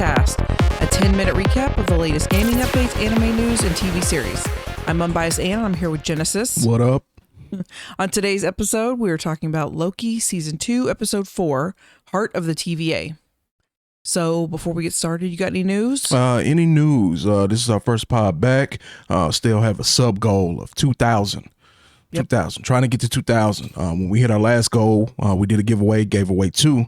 Quickcast, a 10-minute recap of the latest gaming updates, anime news, and TV series. I'm Unbiased Ann. I'm here with Genesis. What up? On today's episode, we are talking about Loki Season 2, Episode 4, Heart of the TVA. So before we get started, you got any news? Any news? This is our first pod back. Still have a sub goal of 2,000. Yep. 2,000. Trying to get to 2,000. When we hit our last goal, we did a giveaway. Gave away two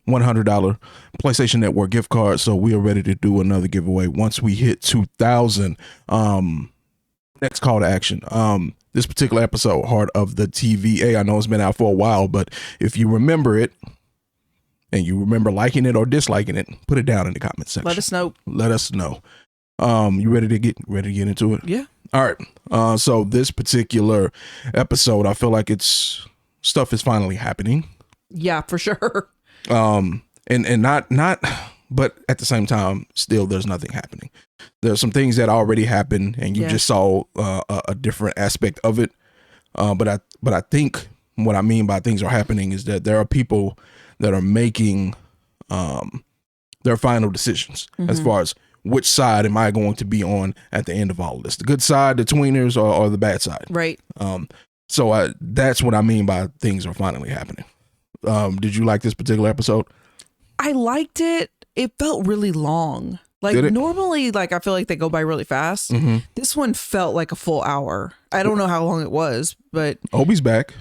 $100 PlayStation Network gift cards. So we are ready to do another giveaway once we hit 2,000. Next call to action. This particular episode, Heart of the TVA. I know it's been out for a while, but if you remember it, and you remember liking it or disliking it, put it down in the comment section. Let us know. Let us know. You ready to get into it? Yeah. All right. So this particular episode, I feel like stuff is finally happening. Yeah, for sure. And not, but at the same time, still there's nothing happening. There's some things that already happened, and you just saw a different aspect of it. But I think what I mean by things are happening is that there are people that are making their final decisions as far as which side am I going to be on at the end of all of this, the good side, the tweeners, or the bad side. Right. So that's what I mean by things are finally happening. Did you like this particular episode? I liked it. It felt really long. Like normally, like I feel like they go by really fast. Mm-hmm. This one felt like a full hour. I don't know how long it was, but Obi's back.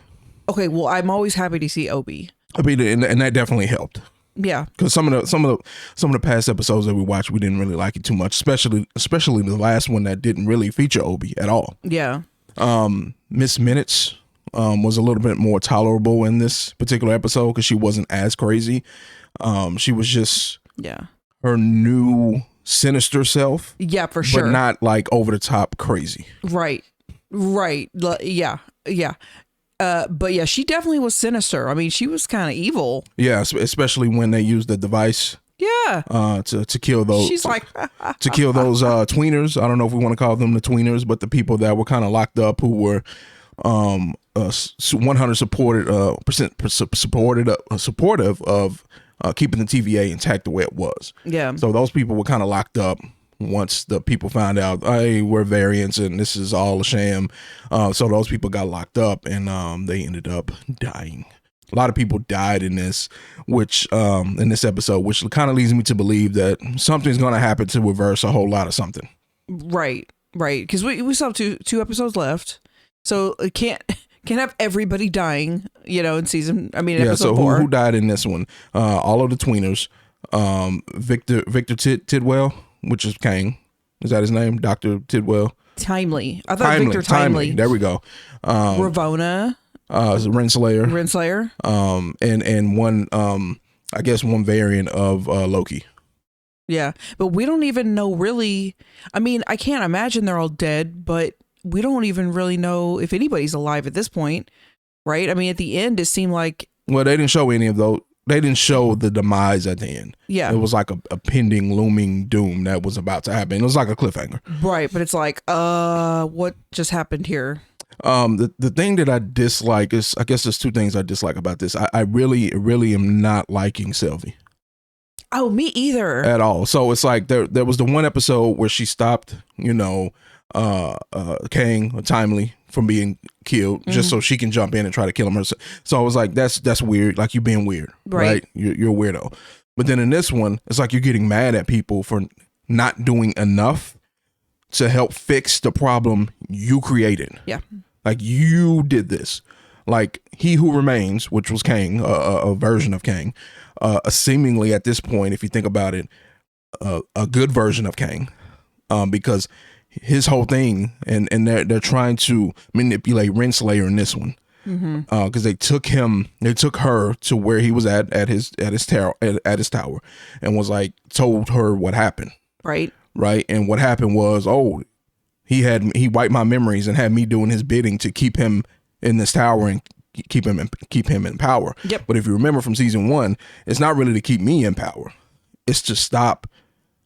Okay, well, I'm always happy to see Obi. I mean, and that definitely helped. Yeah, because some of the past episodes that we watched, we didn't really like it too much, especially the last one that didn't really feature Obi at all. Yeah. Miss Minutes was a little bit more tolerable in this particular episode because she wasn't as crazy. She was just her new sinister self. Yeah, for sure. But not like over the top crazy. Right. Yeah. But yeah, she definitely was sinister. I mean, she was kind of evil. Yeah, especially when they used the device. Yeah. To kill those. She's like to kill those tweeners. I don't know if we want to call them the tweeners, but the people that were kind of locked up who were 100% supportive of keeping the TVA intact the way it was. Yeah. So those people were kind of locked up once the people found out, hey, we're variants and this is all a sham. So those people got locked up and they ended up dying. A lot of people died in this, which in this episode, which kind of leads me to believe that something's going to happen to reverse a whole lot of something. Right. Because we still have two episodes left. So it can't have everybody dying, in episode 4. Who died in this one? All of the tweeners. Victor Tidwell, which is Kang. Is that his name? Dr. Tidwell? Timely. I thought Victor Timely. There we go. Ravonna. Renslayer. And one, I guess one variant of Loki. Yeah, but we don't even know really. I mean, I can't imagine they're all dead, but we don't even really know if anybody's alive at this point, right? I mean, at the end, it seemed like... Well, they didn't show any of those. They didn't show the demise at the end. Yeah. It was like a pending, looming doom that was about to happen. It was like a cliffhanger. Right, but it's like, what just happened here? The thing that I dislike is, I guess there's two things I dislike about this. I really am not liking Sylvie. Oh, me either. At all. So it's like there was the one episode where she stopped, Kang or Timely from being killed just so she can jump in and try to kill him herself. So I was like, that's weird. Like, you being weird, right? You're a weirdo. But then in this one, it's like you're getting mad at people for not doing enough to help fix the problem you created. Yeah. Like, you did this. Like, He Who Remains, which was Kang, a version of Kang, seemingly at this point, if you think about it, a good version of Kang, because his whole thing, and they're trying to manipulate Renslayer in this one, because they took her to where he was at his tower, and was like, told her what happened, right, and what happened was, he wiped my memories and had me doing his bidding to keep him in this tower and keep him in power. Yep. But if you remember from season 1, it's not really to keep me in power. It's to stop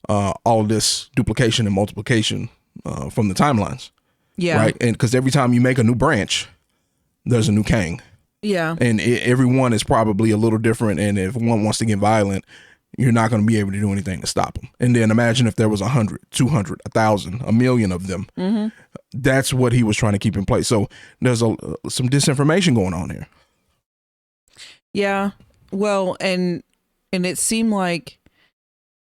all this duplication and multiplication from the timelines. Yeah. Right. And because every time you make a new branch, there's a new Kang. Yeah. And everyone is probably a little different. And if one wants to get violent, you're not going to be able to do anything to stop them. And then imagine if there was 100, 200, 1,000, a million of them. Mm-hmm. That's what he was trying to keep in place. So there's some disinformation going on here. Yeah. Well, and it seemed like,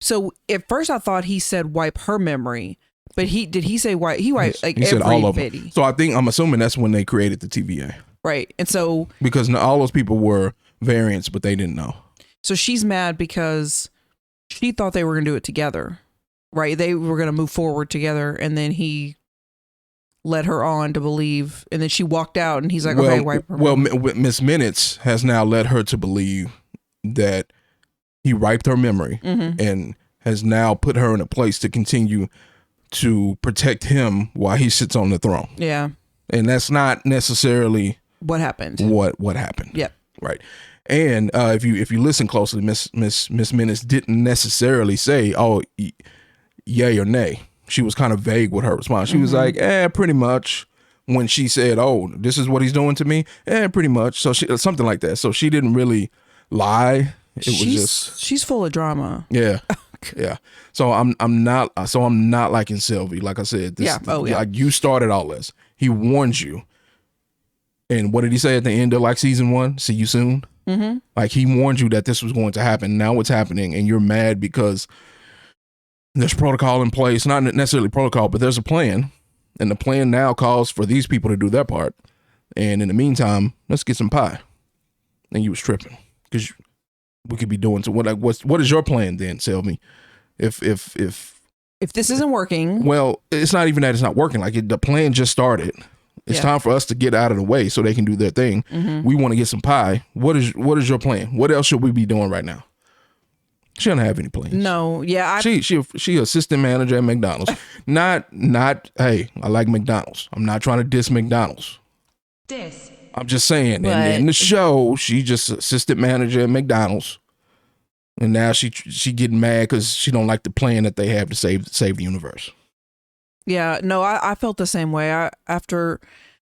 so at first I thought he said wipe her memory, but did he say wipe? He wiped like he said all of them. everybody. So I'm assuming that's when they created the TVA. Right. And so because all those people were variants, but they didn't know. So she's mad because she thought they were going to do it together, right? They were going to move forward together, and then he led her on to believe, and then she walked out, and he's like, okay, wipe her. Well, Miss Minutes has now led her to believe that he wiped her memory and has now put her in a place to continue to protect him while he sits on the throne. Yeah. And that's not necessarily what happened. What happened. Yep. Right. And if you listen closely, Miss Minutes didn't necessarily say, "Oh, yay or nay." She was kind of vague with her response. She was like, pretty much." When she said, "Oh, this is what he's doing to me," pretty much. So something like that. So she didn't really lie. She's full of drama. Yeah. Yeah. So I'm not liking Sylvie. Like I said, like you started all this. He warned you. And what did he say at the end of like season 1? See you soon. Mm-hmm. Like he warned you that this was going to happen. Now it's happening, and you're mad because there's protocol in place. Not necessarily protocol, but there's a plan, and the plan now calls for these people to do their part. And in the meantime, let's get some pie. And you was tripping because we could be doing so. What is your plan then? Tell me. If this isn't working, well, it's not even that it's not working. Like the plan just started. It's time for us to get out of the way so they can do their thing. Mm-hmm. We want to get some pie. What is your plan? What else should we be doing right now? She doesn't have any plans. No, yeah. She assistant manager at McDonald's. not. Hey, I like McDonald's. I'm not trying to diss McDonald's. I'm just saying. And in the show, she just assistant manager at McDonald's, and now she getting mad because she don't like the plan that they have to save the universe. Yeah, no, I felt the same way. After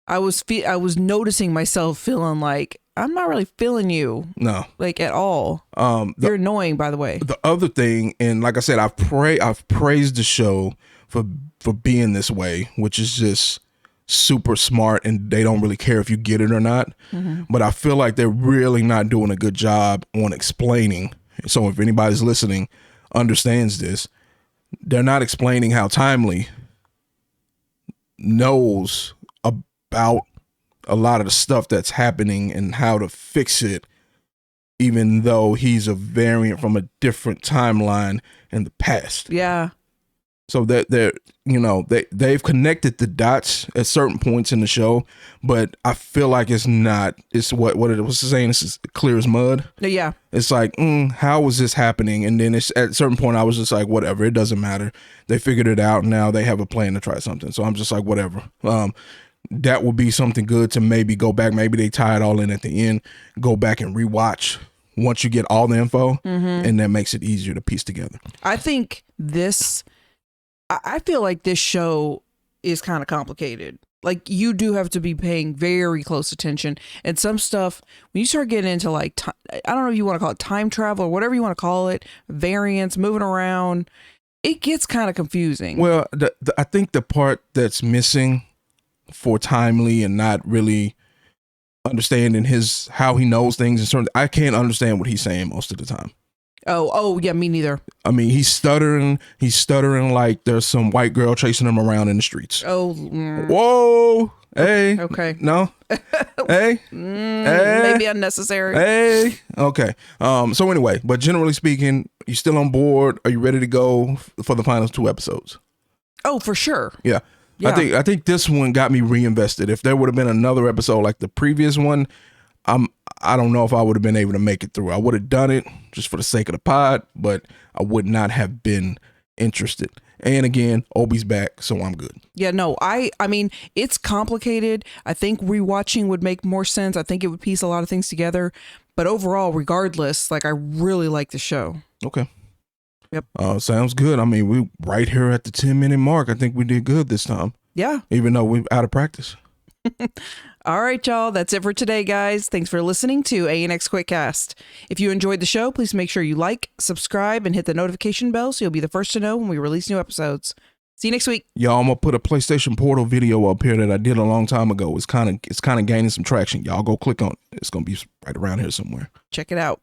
I was noticing myself feeling like I'm not really feeling you. No, like at all. You're annoying, by the way. The other thing, and like I said, I've praised the show for being this way, which is just super smart, and they don't really care if you get it or not. Mm-hmm. But I feel like they're really not doing a good job on explaining. So if anybody's listening understands this, they're not explaining how Timely knows about a lot of the stuff that's happening and how to fix it, even though he's a variant from a different timeline in the past. Yeah. So that they've connected the dots at certain points in the show, but I feel like it's what it was saying. It's clear as mud. Yeah. It's like, how is this happening? And then it's at a certain point I was just like, whatever, it doesn't matter. They figured it out. And now they have a plan to try something. So I'm just like, whatever. That would be something good to maybe go back. Maybe they tie it all in at the end, go back and rewatch once you get all the info, and that makes it easier to piece together. I think I feel like this show is kind of complicated. Like you do have to be paying very close attention, and some stuff when you start getting into like I don't know if you want to call it time travel or whatever you want to call it, variants, moving around, it gets kind of confusing. Well, I think the part that's missing for Timely and not really understanding how he knows things and certain, I can't understand what he's saying most of the time. Oh yeah, me neither. I mean, he's stuttering like there's some white girl chasing him around in the streets. Oh, whoa, hey, okay, no, hey, hey, maybe unnecessary. Hey, okay. So anyway, but generally speaking, you still on board? Are you ready to go for the final 2 episodes? Oh, for sure. Yeah. I think this one got me reinvested. If there would have been another episode like the previous one, I don't know if I would have been able to make it through. I would have done it just for the sake of the pod, but I would not have been interested. And again, Obi's back, so I'm good. Yeah, no, I mean, it's complicated. I think rewatching would make more sense. I think it would piece a lot of things together. But overall, regardless, like I really like the show. Okay. Yep. Sounds good. I mean, we right here at the 10-minute mark. I think we did good this time. Yeah. Even though we're out of practice. All right, y'all. That's it for today, guys. Thanks for listening to ANX Quickcast. If you enjoyed the show, please make sure you like, subscribe, and hit the notification bell so you'll be the first to know when we release new episodes. See you next week. Y'all, I'm gonna put a PlayStation Portal video up here that I did a long time ago. It's kind of gaining some traction. Y'all go click on it. It's gonna be right around here somewhere. Check it out.